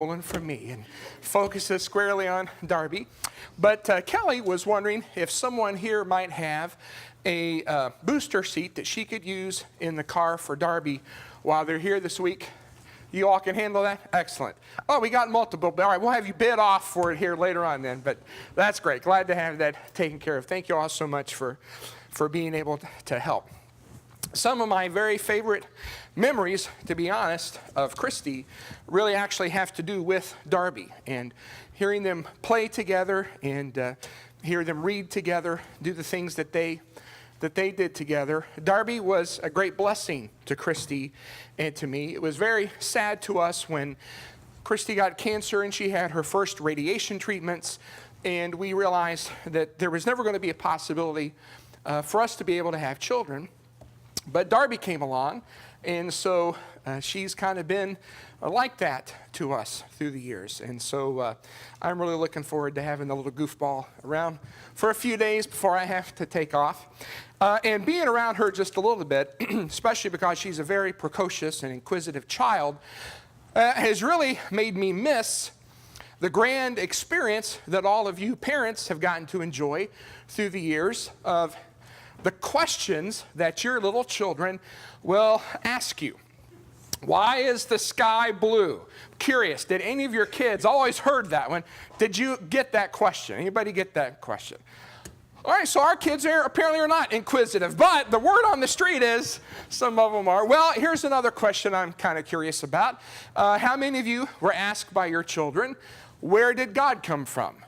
stolen from me and focuses squarely on Darby. But Kelly was wondering if someone here might have a booster seat that she could use in the car for Darby while they're here this week. You all can handle that? Excellent. Oh, we got multiple. All right, we'll have you bid off for it here later on then, but that's great. Glad to have that taken care of. Thank you all so much for being able to help. Some of my very favorite memories, to be honest, of Christy really actually have to do with Darby and hearing them play together and hear them read together, do the things that they did together. Darby was a great blessing to Christy and to me. It was very sad to us when Christy got cancer and she had her first radiation treatments, and we realized that there was never going to be a possibility for us to be able to have children. But Darby came along, and so she's kind of been like that to us through the years. And so I'm really looking forward to having the little goofball around for a few days before I have to take off. And being around her just a little bit, especially because she's a very precocious and inquisitive child, has really made me miss the grand experience that all of you parents have gotten to enjoy through the years of the questions that your little children will ask you. Why is the sky blue? Curious, did any of your kids, always heard that one, did you get that question? Anybody get that question? All right, so our kids apparently are not inquisitive, but the word on the street is some of them are. Well, here's another question I'm kind of curious about. How many of you were asked by your children, where did God come from?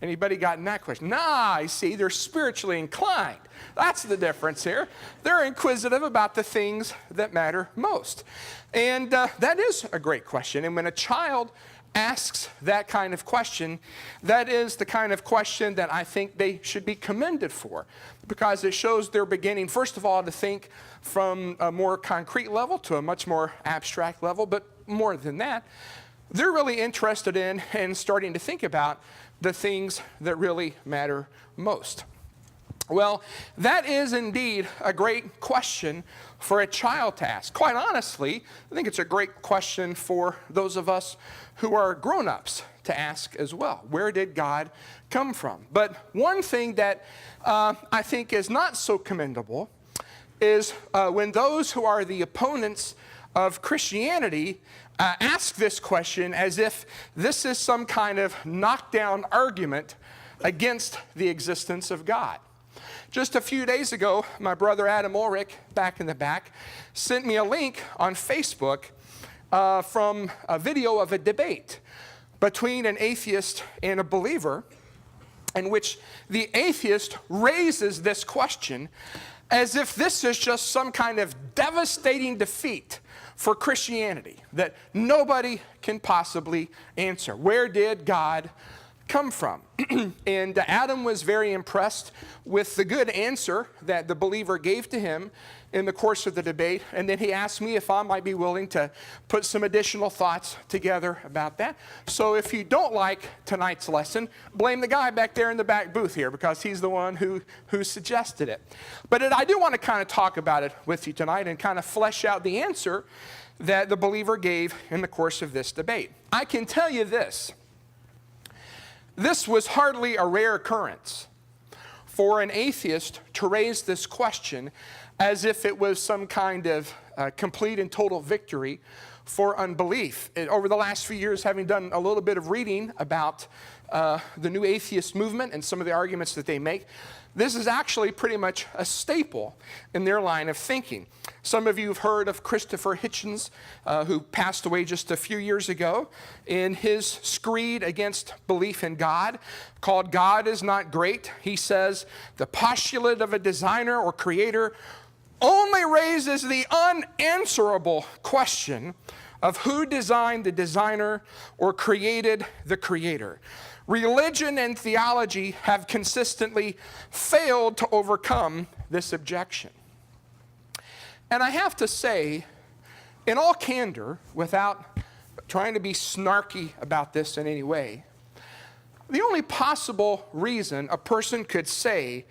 Anybody gotten that question? Nah, I see, they're spiritually inclined. That's the difference here. They're inquisitive about the things that matter most. And that is a great question. And when a child asks that kind of question, that is the kind of question that I think they should be commended for, because it shows they're beginning, first of all, to think from a more concrete level to a much more abstract level. But more than that, they're really interested in and starting to think about the things that really matter most. Well, that is indeed a great question for a child to ask. Quite honestly, I think it's a great question for those of us who are grown-ups to ask as well. Where did God come from? But one thing that I think is not so commendable is when those who are the opponents of Christianity ask this question as if this is some kind of knockdown argument against the existence of God. Just a few days ago, my brother Adam Ulrich, back in the back, sent me a link on Facebook from a video of a debate between an atheist and a believer, in which the atheist raises this question as if this is just some kind of devastating defeat for Christianity that nobody can possibly answer. Where did God come from? And Adam was very impressed with the good answer that the believer gave to him in the course of the debate, and then he asked me if I might be willing to put some additional thoughts together about that. So if you don't like tonight's lesson, blame the guy back there in the back booth here, because he's the one who suggested it. But I do want to kind of talk about it with you tonight and kind of flesh out the answer that the believer gave in the course of this debate. I can tell you this. This was hardly a rare occurrence for an atheist to raise this question as if it was some kind of complete and total victory for unbelief. Over the last few years, having done a little bit of reading about the new atheist movement and some of the arguments that they make, this is actually pretty much a staple in their line of thinking. Some of you have heard of Christopher Hitchens, who passed away just a few years ago. In his screed against belief in God, called God is Not Great, he says, the postulate of a designer or creator only raises the unanswerable question of who designed the designer or created the creator. Religion and theology have consistently failed to overcome this objection. And I have to say, in all candor, without trying to be snarky about this in any way, the only possible reason a person could say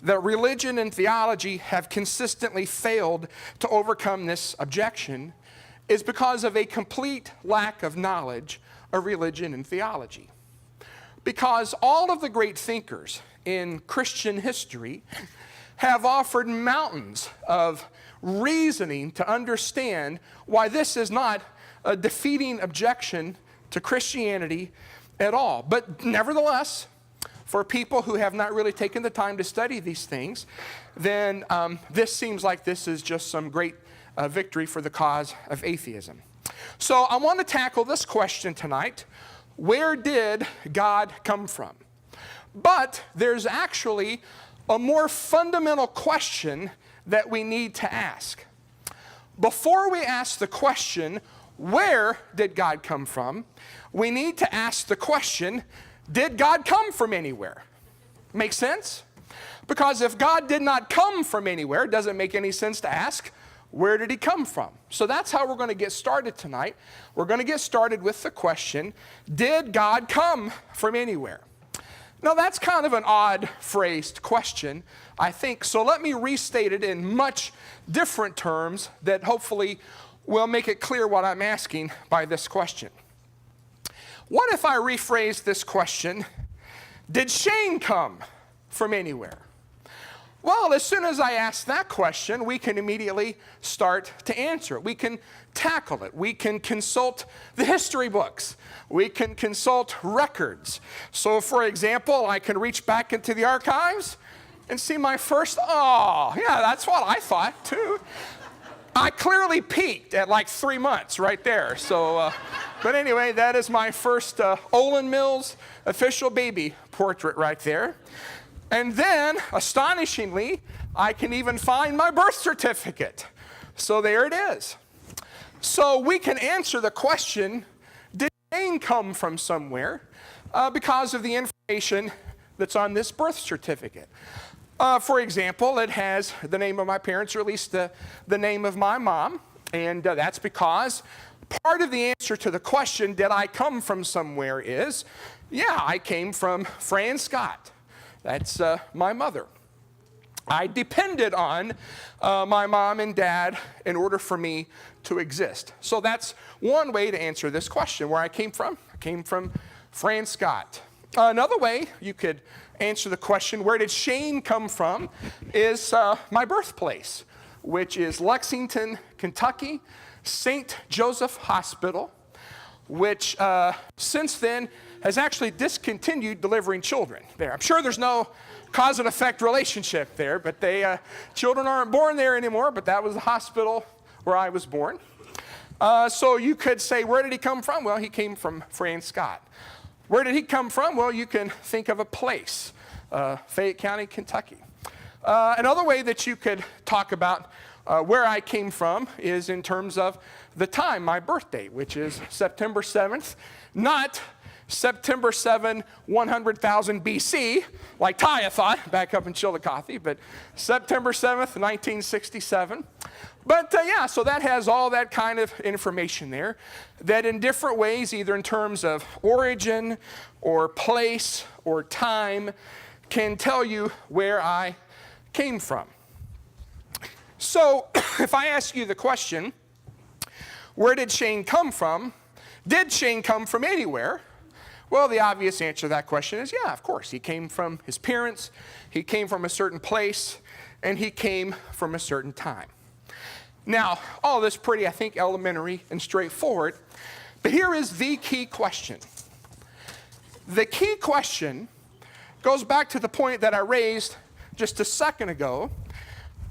that religion and theology have consistently failed to overcome this objection is because of a complete lack of knowledge of religion and theology. Because all of the great thinkers in Christian history have offered mountains of reasoning to understand why this is not a defeating objection to Christianity at all. But nevertheless, for people who have not really taken the time to study these things, then this seems like this is just some great victory for the cause of atheism. So I want to tackle this question tonight. Where did God come from? But there's actually a more fundamental question that we need to ask. Before we ask the question, where did God come from? We need to ask the question, did God come from anywhere? Make sense? Because if God did not come from anywhere, it doesn't make any sense to ask, where did he come from? So that's how we're going to get started tonight. We're going to get started with the question, did God come from anywhere? Now that's kind of an odd phrased question, I think. So let me restate it in much different terms that hopefully will make it clear what I'm asking by this question. What if I rephrase this question, did Shane come from anywhere? Well, as soon as I ask that question, we can immediately start to answer it. We can tackle it. We can consult the history books. We can consult records. So, for example, I can reach back into the archives and see my first, yeah, that's what I thought too. I clearly peaked at like 3 months right there. So, but anyway, that is my first Olin Mills official baby portrait right there. And then, astonishingly, I can even find my birth certificate. So there it is. So we can answer the question, did Shane come from somewhere? Because of the information that's on this birth certificate. For example, it has the name of my parents, or at least the name of my mom. And that's because part of the answer to the question, did I come from somewhere, is, yeah, I came from Fran Scott. That's my mother. I depended on my mom and dad in order for me to exist. So that's one way to answer this question, where I came from. I came from Fran Scott. Another way you could answer the question, where did Shane come from, is my birthplace, which is Lexington, Kentucky, St. Joseph Hospital, which since then has actually discontinued delivering children there. I'm sure there's no cause and effect relationship there, but children aren't born there anymore, but that was the hospital where I was born. So you could say, where did he come from? Well, he came from Fran Scott. Where did he come from? Well, you can think of a place, Fayette County, Kentucky. Another way that you could talk about where I came from is in terms of the time, my birthday, which is September 7th, not September 7, 100,000 BC, like Taya thought, back up in Chillicothe, but September 7th, 1967. But yeah, so that has all that kind of information there, that in different ways, either in terms of origin or place or time, can tell you where I came from. So if I ask you the question, where did Shane come from? Did Shane come from anywhere? Well, the obvious answer to that question is, yeah, of course. He came from his parents, he came from a certain place, and he came from a certain time. Now, all this pretty, I think, elementary and straightforward, but here is the key question. The key question goes back to the point that I raised just a second ago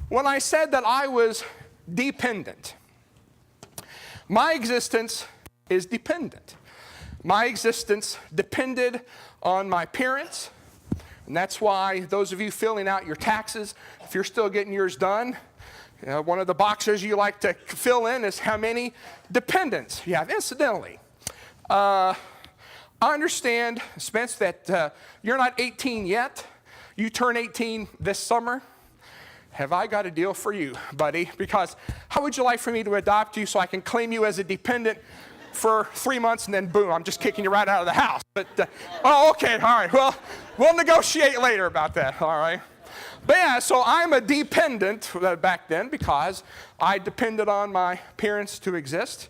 when I said that I was dependent. My existence is dependent. My existence depended on my parents, and that's why those of you filling out your taxes, if you're still getting yours done, one of the boxes you like to fill in is how many dependents you have. Incidentally, I understand, Spence, that you're not 18 yet. You turn 18 this summer. Have I got a deal for you, buddy? Because how would you like for me to adopt you so I can claim you as a dependent for 3 months and then boom, I'm just kicking you right out of the house? But, okay, all right. Well, we'll negotiate later about that, all right? But yeah, so I'm a dependent back then because I depended on my parents to exist.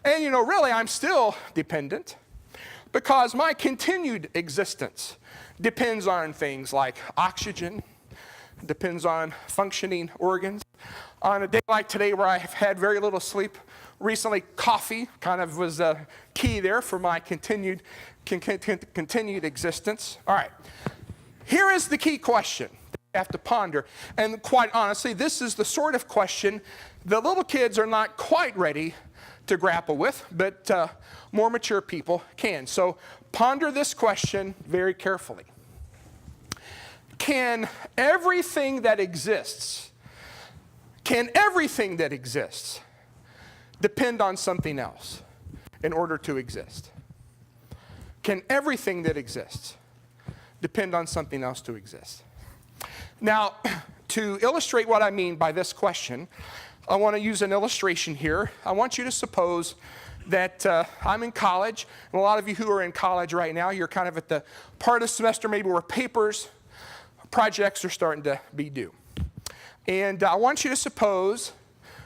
And really, I'm still dependent. Because my continued existence depends on things like oxygen, depends on functioning organs. On a day like today where I've had very little sleep, recently coffee kind of was a key there for my continued existence. All right, here is the key question that you have to ponder. And quite honestly, this is the sort of question the little kids are not quite ready to grapple with, but more mature people can. So ponder this question very carefully. Can everything that exists depend on something else in order to exist? Can everything that exists depend on something else to exist? Now, to illustrate what I mean by this question, I want to use an illustration here. I want you to suppose that I'm in college, and a lot of you who are in college right now, you're kind of at the part of the semester maybe where projects are starting to be due. And I want you to suppose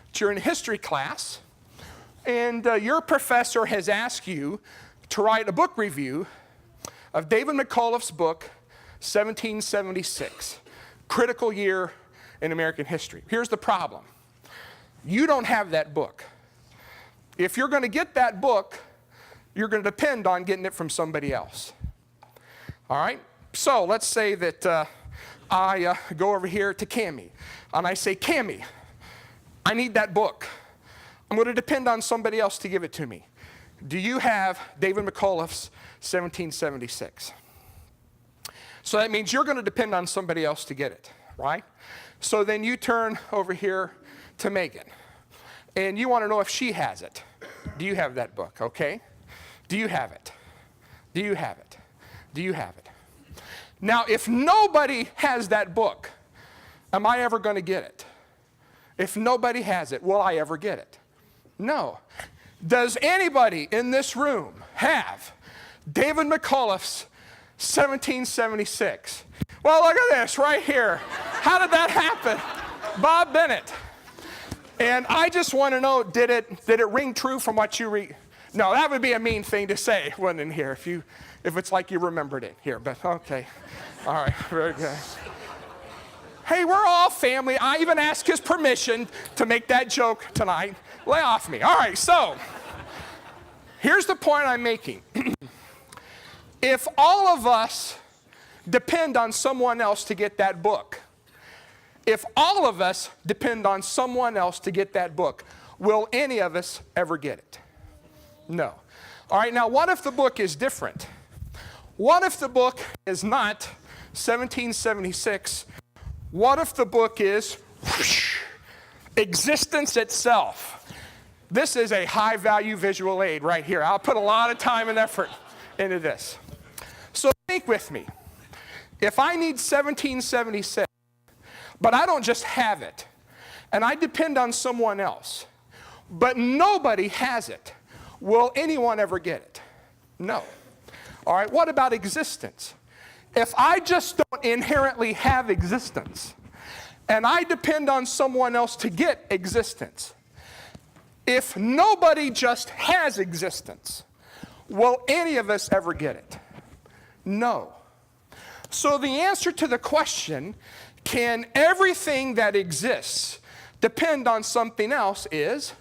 that you're in a history class, and your professor has asked you to write a book review of David McCullough's book, 1776, Critical Year in American History. Here's the problem. You don't have that book. If you're going to get that book, you're going to depend on getting it from somebody else. All right? So let's say that I go over here to Cammie, and I say, Cammie, I need that book. I'm going to depend on somebody else to give it to me. Do you have David McCullough's 1776? So that means you're going to depend on somebody else to get it, right? So then you turn over here to Megan, and you want to know if she has it. Do you have that book? Okay. Do you have it? Do you have it? Do you have it? Now, if nobody has that book, am I ever going to get it? If nobody has it, will I ever get it? No. Does anybody in this room have David McCullough's 1776? Well, look at this right here. How did that happen? Bob Bennett. And I just want to know, did it ring true from what you read? No, that would be a mean thing to say, wouldn't it, here, if it's like you remembered it here, but okay. All right, very good. Hey, we're all family. I even asked his permission to make that joke tonight. Lay off me. All right, so here's the point I'm making. If all of us depend on someone else to get that book, if all of us depend on someone else to get that book, will any of us ever get it? No. All right, now what if the book is different? What if the book is not 1776? What if the book is existence itself? This is a high-value visual aid right here. I'll put a lot of time and effort into this. So think with me. If I need 1776, but I don't just have it, and I depend on someone else, but nobody has it, will anyone ever get it? No. All right, what about existence? If I just don't inherently have existence, and I depend on someone else to get existence, if nobody just has existence, will any of us ever get it? No. So the answer to the question, can everything that exists depend on something else, is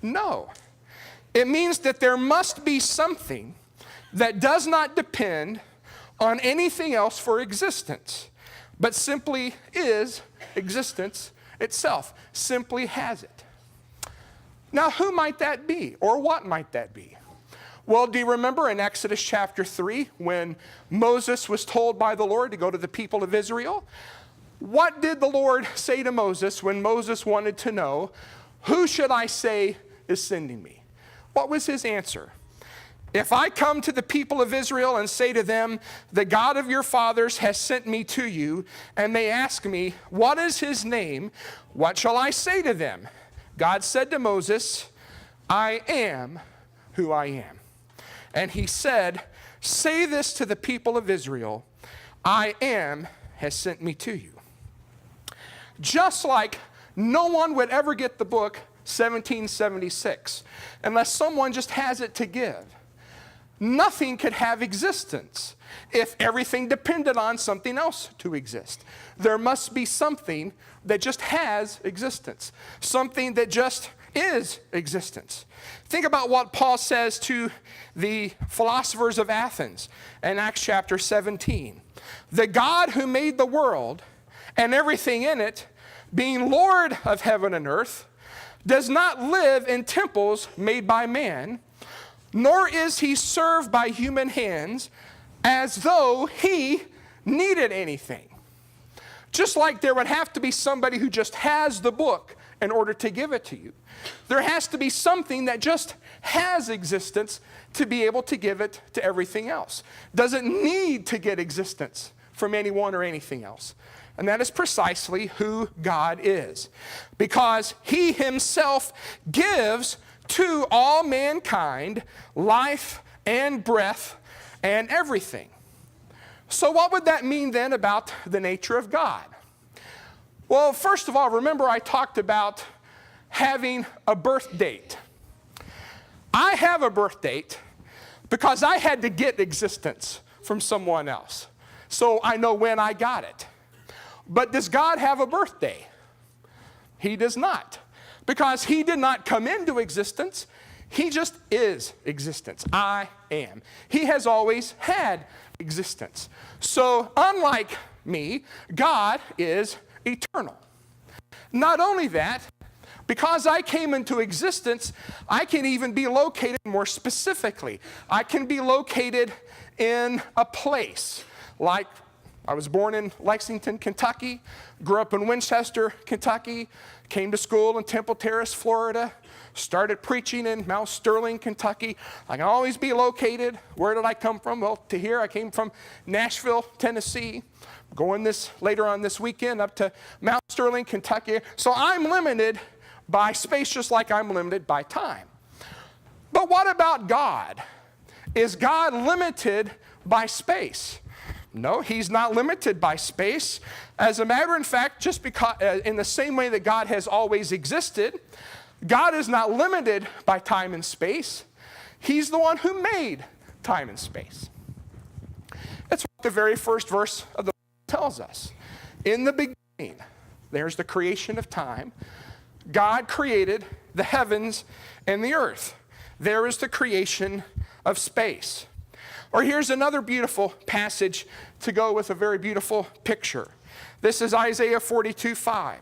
no. It means that there must be something that does not depend on anything else for existence, but simply is existence itself, simply has it. Now, who might that be, or what might that be? Well, do you remember in Exodus chapter 3 when Moses was told by the Lord to go to the people of Israel? What did the Lord say to Moses when Moses wanted to know, who should I say is sending me? What was his answer? If I come to the people of Israel and say to them, the God of your fathers has sent me to you, and they ask me, what is his name? What shall I say to them? God said to Moses, I am who I am. And he said, say this to the people of Israel, I am has sent me to you. Just like no one would ever get the book 1776 unless someone just has it to give. nothing could have existence if everything depended on something else to exist. There must be something that just has existence, something that just is existence. Think about what Paul says to the philosophers of Athens in Acts chapter 17. The God who made the world and everything in it, being Lord of heaven and earth, does not live in temples made by man, nor is he served by human hands as though he needed anything. Just like there would have to be somebody who just has the book in order to give it to you. There has to be something that just has existence to be able to give it to everything else. Doesn't need to get existence from anyone or anything else. And that is precisely who God is. Because he himself gives to all mankind life and breath and everything. So what would that mean then about the nature of God? Well, first of all, remember I talked about having a birth date. I have a birth date because I had to get existence from someone else. So I know when I got it. But does God have a birthday? He does not. Because he did not come into existence. He just is existence. I am. He has always had existence. So unlike me, God is eternal. Not only that, because I came into existence, I can even be located more specifically. I can be located in a place. Like I was born in Lexington, Kentucky, grew up in Winchester, Kentucky, came to school in Temple Terrace, Florida, started preaching in Mount Sterling, Kentucky. I can always be located. Where did I come from? Well, to here, I came from Nashville, Tennessee. Going later on this weekend up to Mount Sterling, Kentucky. So I'm limited by space just like I'm limited by time. But what about God? Is God limited by space? No, he's not limited by space. As a matter of fact, just because, in the same way that God has always existed, God is not limited by time and space. He's the one who made time and space. That's what the very first verse of the Bible tells us. In the beginning, there's the creation of time. God created the heavens and the earth. There is the creation of space. Or here's another beautiful passage to go with a very beautiful picture. This is Isaiah 42:5.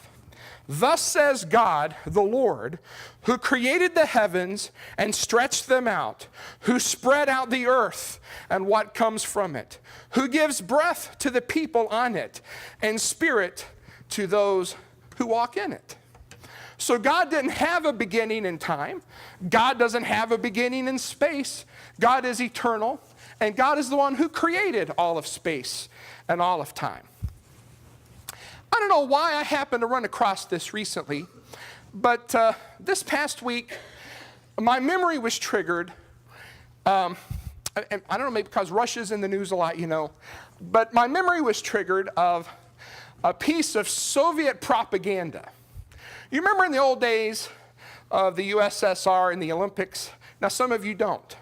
Thus says God, the Lord, who created the heavens and stretched them out, who spread out the earth and what comes from it, who gives breath to the people on it and spirit to those who walk in it. So God didn't have a beginning in time. God doesn't have a beginning in space. God is eternal, and God is the one who created all of space and all of time. I don't know why I happened to run across this recently, but this past week, my memory was triggered. And I don't know, maybe because Russia's in the news a lot, but my memory was triggered of a piece of Soviet propaganda. You remember in the old days of the USSR and the Olympics? Now, some of you don't.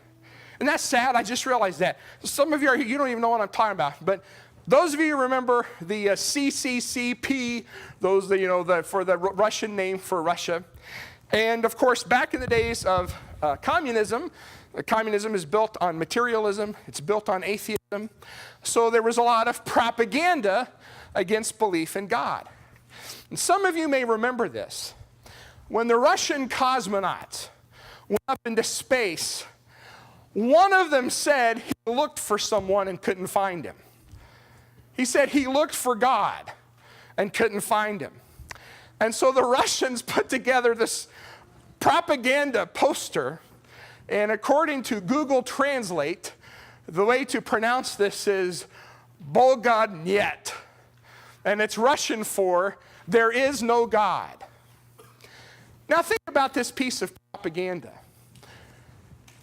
And that's sad. I just realized that. Some of you you don't even know what I'm talking about. But those of you who remember the CCCP, those for the Russian name for Russia. And of course, back in the days of communism is built on materialism. It's built on atheism. So there was a lot of propaganda against belief in God. And some of you may remember this. When the Russian cosmonauts went up into space, one of them said he looked for someone and couldn't find him. He said he looked for God and couldn't find him. And so the Russians put together this propaganda poster, and according to Google Translate, the way to pronounce this is Boga Niet. And it's Russian for there is no God. Now think about this piece of propaganda.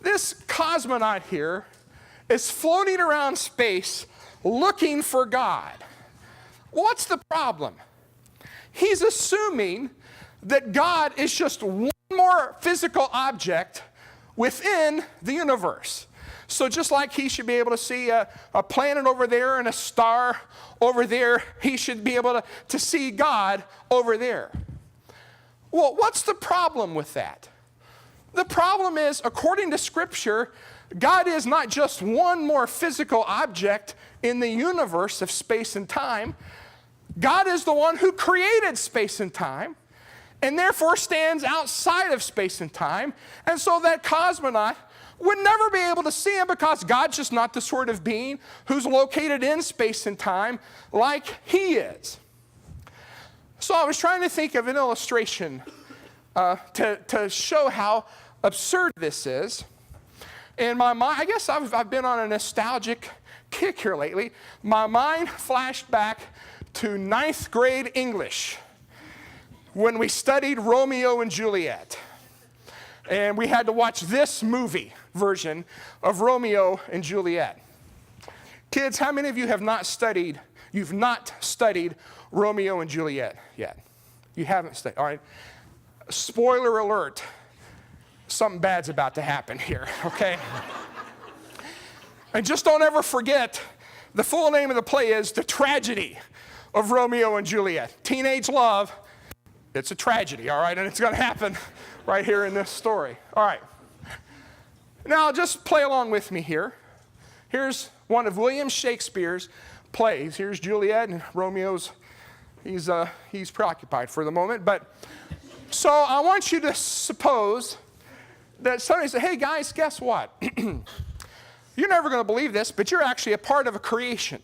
This cosmonaut here is floating around space looking for God. What's the problem? He's assuming that God is just one more physical object within the universe. So just like he should be able to see a planet over there and a star over there, he should be able to see God over there. Well, what's the problem with that? The problem is, according to Scripture, God is not just one more physical object in the universe of space and time. God is the one who created space and time, and therefore stands outside of space and time. And so that cosmonaut would never be able to see him, because God's just not the sort of being who's located in space and time like he is. So I was trying to think of an illustration to show how absurd this is. In my mind, I guess I've been on a nostalgic kick here lately. My mind flashed back to 9th grade English when we studied Romeo and Juliet. And we had to watch this movie version of Romeo and Juliet. Kids, how many of you you've not studied Romeo and Juliet yet? You haven't studied, all right. Spoiler alert, something bad's about to happen here, okay? And just don't ever forget, the full name of the play is The Tragedy of Romeo and Juliet. Teenage love, it's a tragedy, all right? And it's going to happen right here in this story. All right. Now, just play along with me here. Here's one of William Shakespeare's plays. Here's Juliet, and Romeo's, he's preoccupied for the moment. But so I want you to suppose that somebody said, hey guys, guess what? You're never going to believe this, but you're actually a part of a creation.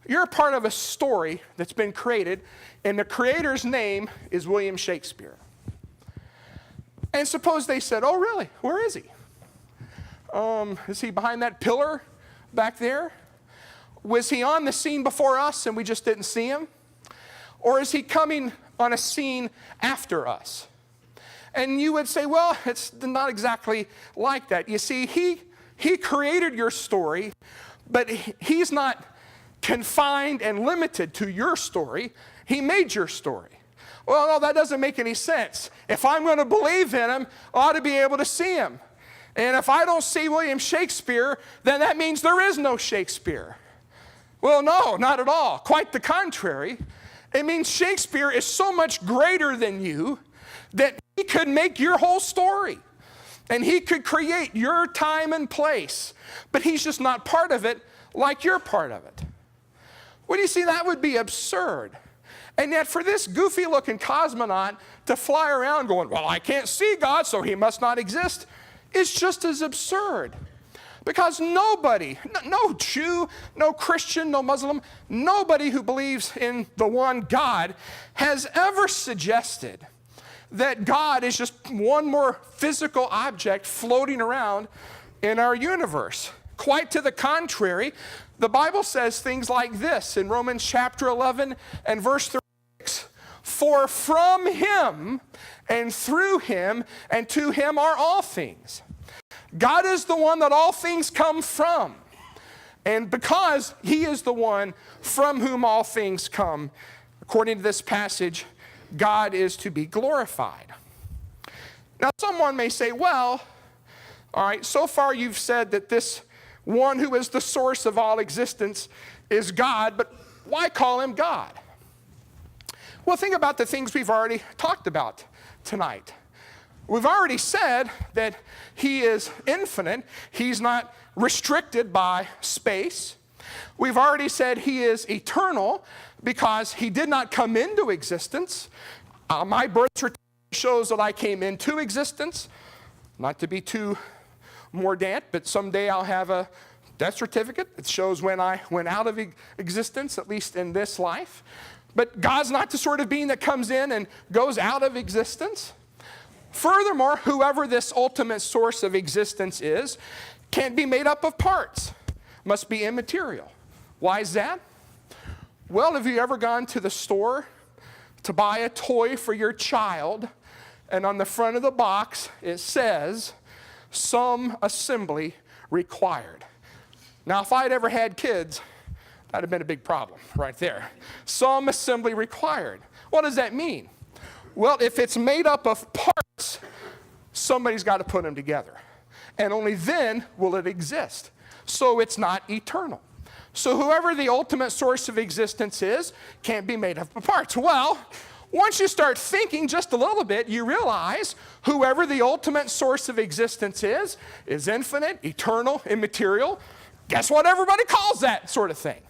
You're a part of a story that's been created, and the creator's name is William Shakespeare. And suppose they said, oh really, where is he? Is he behind that pillar back there? Was he on the scene before us and we just didn't see him? Or is he coming on a scene after us? And you would say, well, it's not exactly like that. You see, he created your story, but he's not confined and limited to your story. He made your story. Well, no, that doesn't make any sense. If I'm going to believe in him, I ought to be able to see him. And if I don't see William Shakespeare, then that means there is no Shakespeare. Well, no, not at all. Quite the contrary. It means Shakespeare is so much greater than you that he could make your whole story. And he could create your time and place. But he's just not part of it like you're part of it. Well, you see, that would be absurd. And yet for this goofy-looking cosmonaut to fly around going, well, I can't see God, so he must not exist, is just as absurd. Because nobody, no Jew, no Christian, no Muslim, nobody who believes in the one God has ever suggested that God is just one more physical object floating around in our universe. Quite to the contrary, the Bible says things like this in Romans chapter 11 and verse 36. For from him and through him and to him are all things. God is the one that all things come from. And because he is the one from whom all things come, according to this passage, God is to be glorified. Now, someone may say, well, all right, so far you've said that this one who is the source of all existence is God, but why call him God? Well, think about the things we've already talked about tonight. We've already said that he is infinite. He's not restricted by space. We've already said he is eternal because he did not come into existence. My birth certificate shows that I came into existence. Not to be too mordant, but someday I'll have a death certificate that shows when I went out of existence, at least in this life. But God's not the sort of being that comes in and goes out of existence. Furthermore, whoever this ultimate source of existence is can't be made up of parts, must be immaterial. Why is that? Well, have you ever gone to the store to buy a toy for your child, and on the front of the box it says, some assembly required? Now, if I'd ever had kids, that'd have been a big problem right there. Some assembly required. What does that mean? Well, if it's made up of parts, somebody's got to put them together. and only then will it exist. So it's not eternal. So whoever the ultimate source of existence is can't be made up of parts. Well, once you start thinking just a little bit, you realize whoever the ultimate source of existence is infinite, eternal, immaterial. Guess what everybody calls that sort of thing?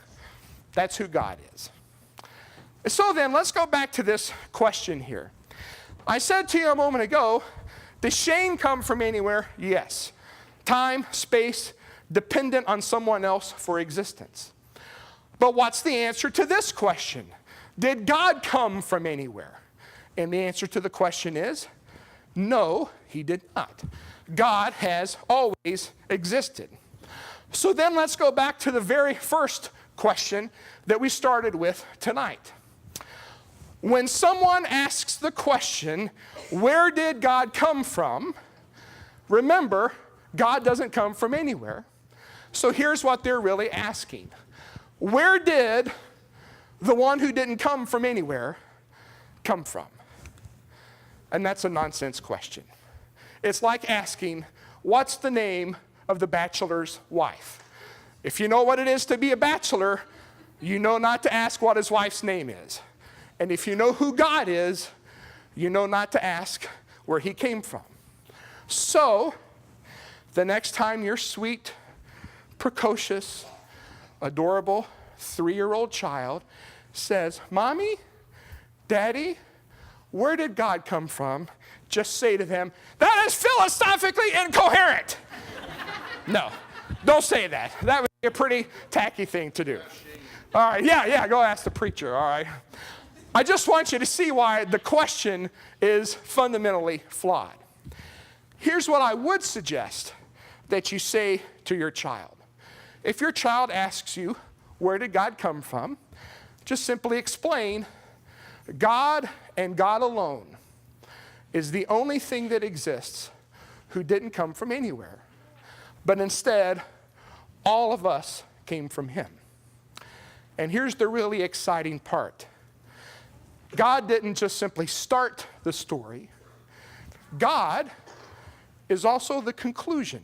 That's who God is. So then, let's go back to this question here. I said to you a moment ago, does Shane come from anywhere? Yes. Time, space, dependent on someone else for existence. But what's the answer to this question? Did God come from anywhere? And the answer to the question is, no, he did not. God has always existed. So then let's go back to the very first question that we started with tonight. When someone asks the question, where did God come from? Remember, God doesn't come from anywhere. So here's what they're really asking. Where did the one who didn't come from anywhere come from? And that's a nonsense question. It's like asking, what's the name of the bachelor's wife? If you know what it is to be a bachelor, you know not to ask what his wife's name is. And if you know who God is, you know not to ask where he came from. So, the next time your sweet, precocious, adorable 3-year-old child says, Mommy, Daddy, where did God come from? Just say to them, that is philosophically incoherent. No, don't say that. That would be a pretty tacky thing to do. All right, yeah, go ask the preacher, all right. I just want you to see why the question is fundamentally flawed. Here's what I would suggest that you say to your child. If your child asks you, where did God come from? Just simply explain, God and God alone is the only thing that exists who didn't come from anywhere, but instead, all of us came from him. And here's the really exciting part. God didn't just simply start the story. God is also the conclusion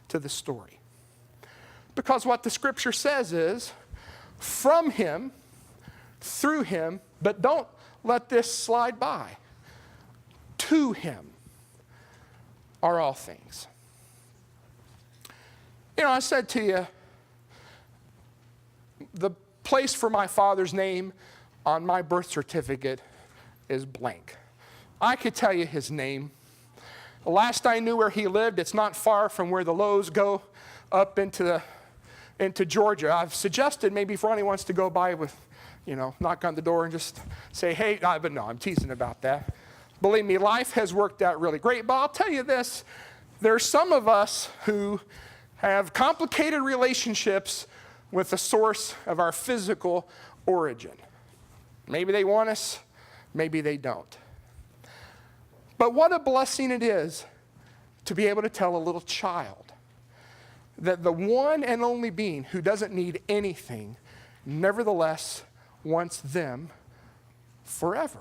to the story. Because what the scripture says is, from him, through him, but don't let this slide by, to him are all things. You know, I said to you, the place for my father's name on my birth certificate is blank. I could tell you his name. The last I knew where he lived, it's not far from where the Lowe's go up into Georgia. I've suggested maybe if Ronnie wants to go by with, knock on the door and just say, hey, but no, I'm teasing about that. Believe me, life has worked out really great. But I'll tell you this, there's some of us who have complicated relationships with the source of our physical origin. Maybe they want us, maybe they don't. But what a blessing it is to be able to tell a little child that the one and only being who doesn't need anything, nevertheless wants them forever.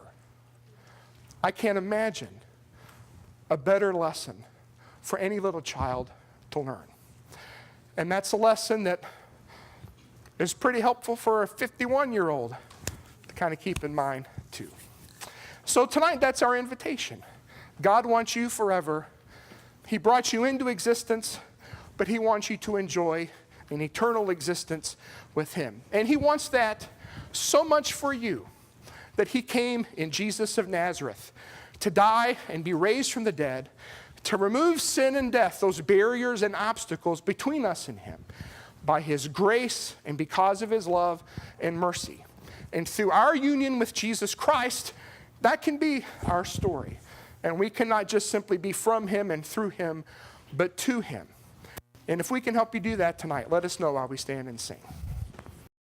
I can't imagine a better lesson for any little child to learn. And that's a lesson that is pretty helpful for a 51-year-old to kind of keep in mind too. So tonight, that's our invitation. God wants you forever. He brought you into existence, but he wants you to enjoy an eternal existence with him. And he wants that so much for you that he came in Jesus of Nazareth to die and be raised from the dead, to remove sin and death, those barriers and obstacles between us and him, by his grace and because of his love and mercy. And through our union with Jesus Christ, that can be our story. And we cannot just simply be from him and through him, but to him. And if we can help you do that tonight, let us know while we stand and sing.